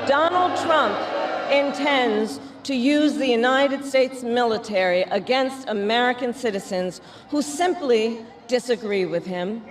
Donald Trump intends to use the United States military against American citizens who simply disagree with him.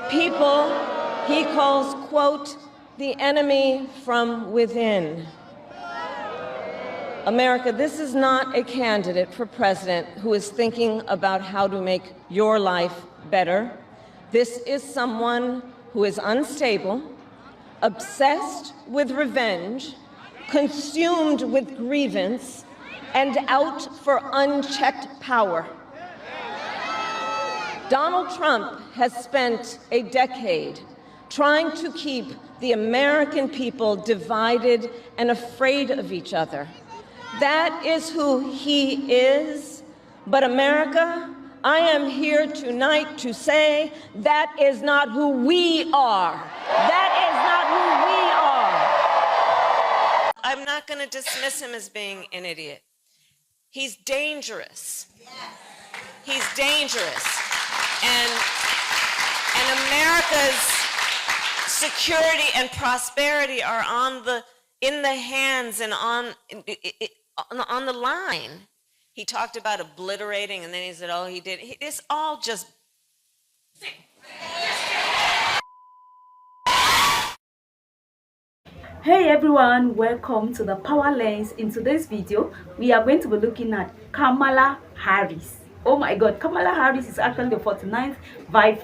People he calls, quote, the enemy from within. America, this is not a candidate for president who is thinking about how to make your life better. This is someone who is unstable, obsessed with revenge, consumed with grievance, and out for unchecked power. Donald Trump has spent a decade trying to keep the American people divided and afraid of each other. That is who he is. But America, I am here tonight to say that is not who we are. That is not who we are. I'm not going to dismiss him as being an idiot. He's dangerous. He's dangerous. And America's security and prosperity are in the hands and on the line. He talked about obliterating, and then he said, oh, he did. It's all just... Hey everyone, welcome to the Power Lens. In today's video, we are going to be looking at Kamala Harris. Oh my God, Kamala Harris is actually the 49th Vice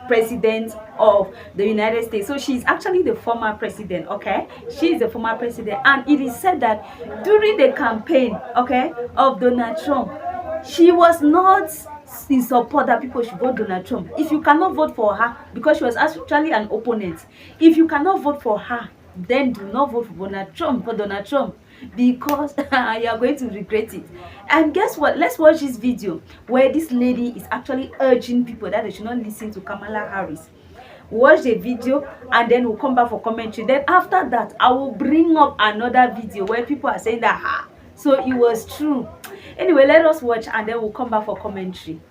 President of the United States. So she's actually the former president, okay? She's the former president, and it is said that during the campaign, okay, of Donald Trump, she was not in support that people should vote Donald Trump. If you cannot vote for her, because she was actually an opponent, if you cannot vote for her, then do not vote for Donald Trump, because you are going to regret it. And guess what? Let's watch this video where this lady is actually urging people that they should not listen to Kamala Harris. Watch the video and then we'll come back for commentary. Then after that, I will bring up another video where people are saying that so it was true. Anyway, let us watch and then we'll come back for commentary.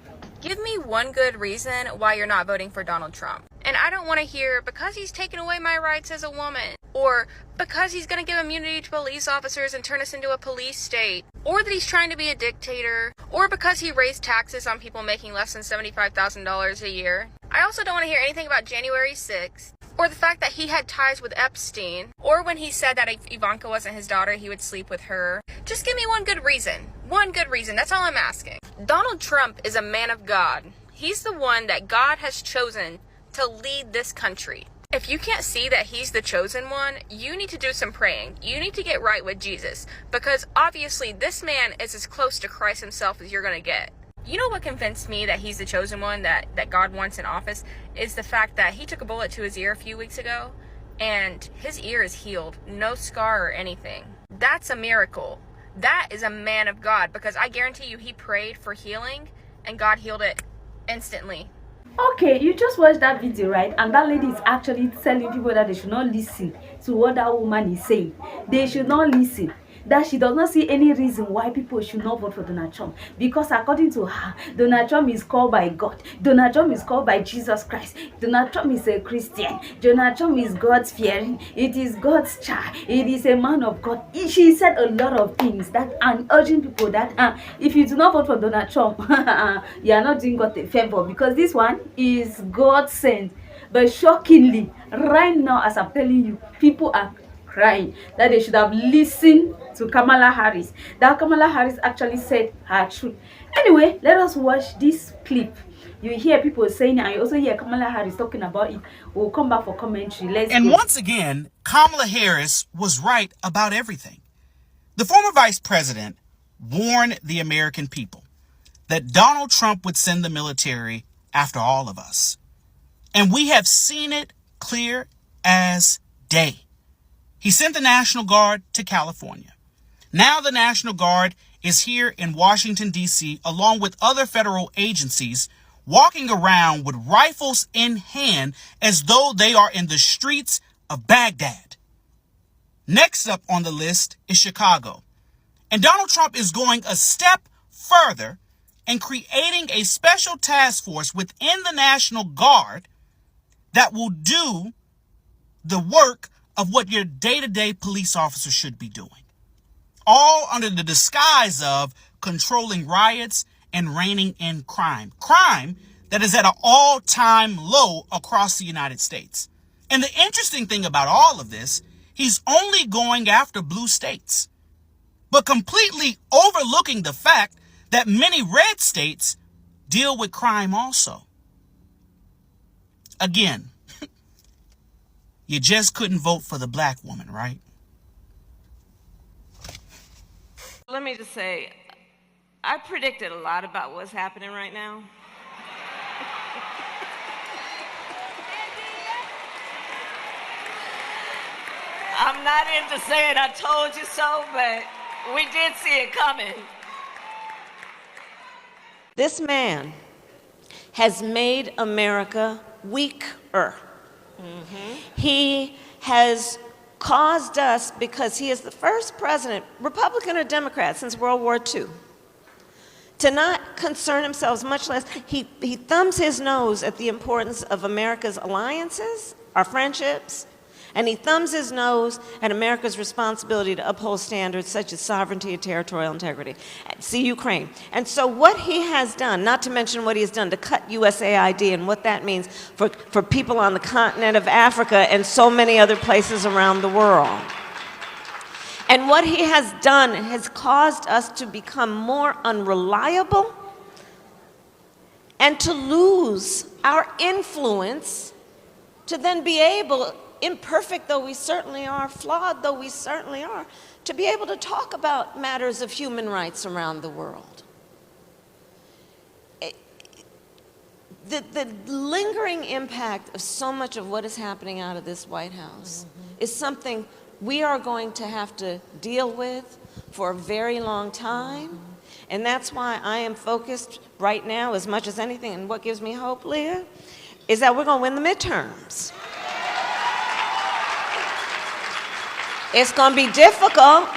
Give me one good reason why you're not voting for Donald Trump. And I don't want to hear because he's taken away my rights as a woman, or because he's going to give immunity to police officers and turn us into a police state, or that he's trying to be a dictator, or because he raised taxes on people making less than $75,000 a year. I also don't want to hear anything about January 6th, or the fact that he had ties with Epstein, or when he said that if Ivanka wasn't his daughter, he would sleep with her. Just give me one good reason. One good reason. That's all I'm asking. Donald Trump is a man of God. He's the one that God has chosen to lead this country. If you can't see that he's the chosen one, you need to do some praying. You need to get right with Jesus, because obviously this man is as close to Christ himself as you're going to get. You know what convinced me that he's the chosen one, that God wants in office, is the fact that he took a bullet to his ear a few weeks ago, and his ear is healed. No scar or anything. That's a miracle. That is a man of God, because I guarantee you he prayed for healing, and God healed it instantly. Okay, you just watched that video, right? And that lady is actually telling people that they should not listen to what that woman is saying. They should not listen. That she does not see any reason why people should not vote for Donald Trump, because according to her, Donald Trump is called by God. Donald Trump is called by Jesus Christ. Donald Trump is a Christian. Donald Trump is God's fearing. It is God's child. It is a man of God. She said a lot of things that and urging people that if you do not vote for Donald Trump, you are not doing God a favor, because this one is God sent. But shockingly, right now, as I'm telling you, people are crying that they should have listened to Kamala Harris. That Kamala Harris actually said her truth. Anyway, let us watch this clip. You hear people saying it, and you also hear Kamala Harris talking about it. We'll come back for commentary. And once again, Kamala Harris was right about everything. The former vice president warned the American people that Donald Trump would send the military after all of us. And we have seen it clear as day. He sent the National Guard to California. Now the National Guard is here in Washington, D.C., along with other federal agencies, walking around with rifles in hand as though they are in the streets of Baghdad. Next up on the list is Chicago. And Donald Trump is going a step further and creating a special task force within the National Guard that will do the work of what your day-to-day police officer should be doing, all under the disguise of controlling riots and reining in crime. Crime that is at an all-time low across the United States. And the interesting thing about all of this, he's only going after blue states, but completely overlooking the fact that many red states deal with crime also. Again, you just couldn't vote for the black woman, right? Let me just say, I predicted a lot about what's happening right now. I'm not into saying I told you so, but we did see it coming. This man has made America weaker. He has caused us, because he is the first president, Republican or Democrat, since World War II, to not concern himself, much less, he thumbs his nose at the importance of America's alliances, our friendships, and he thumbs his nose at America's responsibility to uphold standards such as sovereignty and territorial integrity. See Ukraine. And so what he has done, not to mention what he has done to cut USAID and what that means for people on the continent of Africa and so many other places around the world. And what he has done has caused us to become more unreliable and to lose our influence to then be able, imperfect though we certainly are, flawed though we certainly are, to be able to talk about matters of human rights around the world. The lingering impact of so much of what is happening out of this White House is something we are going to have to deal with for a very long time. And that's why I am focused right now, as much as anything, and what gives me hope, Leah, is that we're going to win the midterms. It's going to be difficult,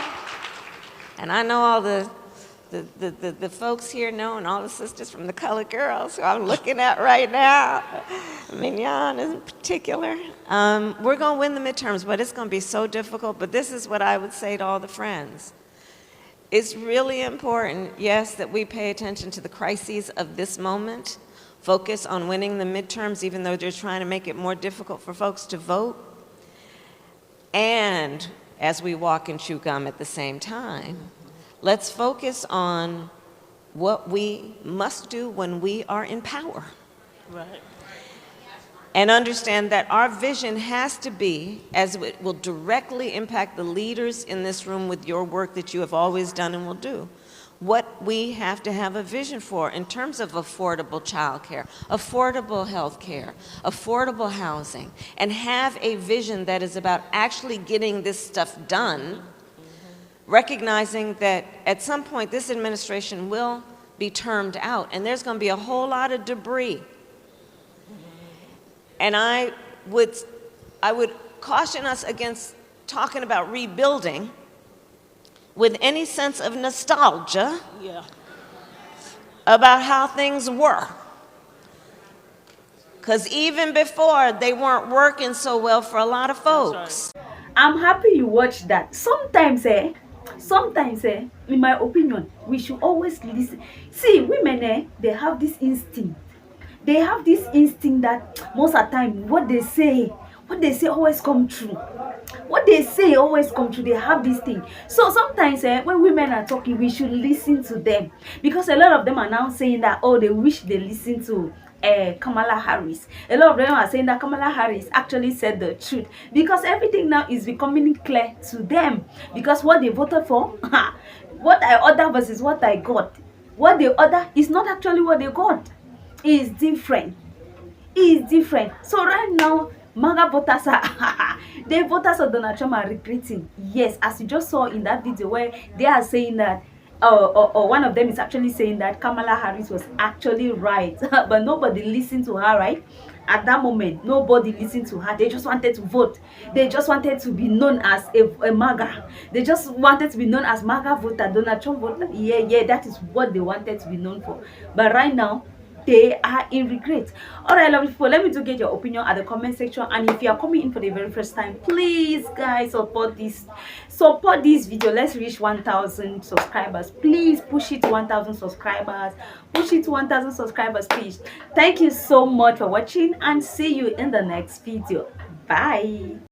and I know all the folks here know, and all the sisters from the Colored Girls who I'm looking at right now, Mignon in particular. We're going to win the midterms, but it's going to be so difficult. But this is what I would say to all the friends. It's really important, yes, that we pay attention to the crises of this moment, focus on winning the midterms, even though they're trying to make it more difficult for folks to vote, and as we walk and chew gum at the same time, let's focus on what we must do when we are in power. Right. And understand that our vision has to be, as it will directly impact the leaders in this room with your work that you have always done and will do, what we have to have a vision for in terms of affordable childcare, affordable health care, affordable housing, and have a vision that is about actually getting this stuff done, recognizing that at some point this administration will be termed out and there's going to be a whole lot of debris. And I would caution us against talking about rebuilding with any sense of nostalgia about how things were. Because even before, they weren't working so well for a lot of folks. Right. I'm happy you watched that. Sometimes, in my opinion, we should always listen. See, women, they have this instinct. They have this instinct that most of the time, what they say always come true. What they say always come true. They have this thing. So sometimes when women are talking, we should listen to them. Because a lot of them are now saying that, oh, they wish they listen to Kamala Harris. A lot of them are saying that Kamala Harris actually said the truth. Because everything now is becoming clear to them. Because what they voted for, what I ordered versus what I got. What they ordered is not actually what they got. It is different. It is different. So right now, Maga voters are, the voters of Donald Trump are regretting. Yes, as you just saw in that video where they are saying that, or one of them is actually saying that Kamala Harris was actually right. But nobody listened to her, right? At that moment, nobody listened to her. They just wanted to vote. They just wanted to be known as a Maga. They just wanted to be known as Maga voter, Donald Trump voter. Yeah, that is what they wanted to be known for. But right now, they are in regret. All right, lovely people, let me do get your opinion at the comment section. And if you are coming in for the very first time, please guys support this video. Let's reach 1,000 subscribers. Please push it to 1,000 subscribers. Push it to 1,000 subscribers, please. Thank you so much for watching, and see you in the next video. Bye.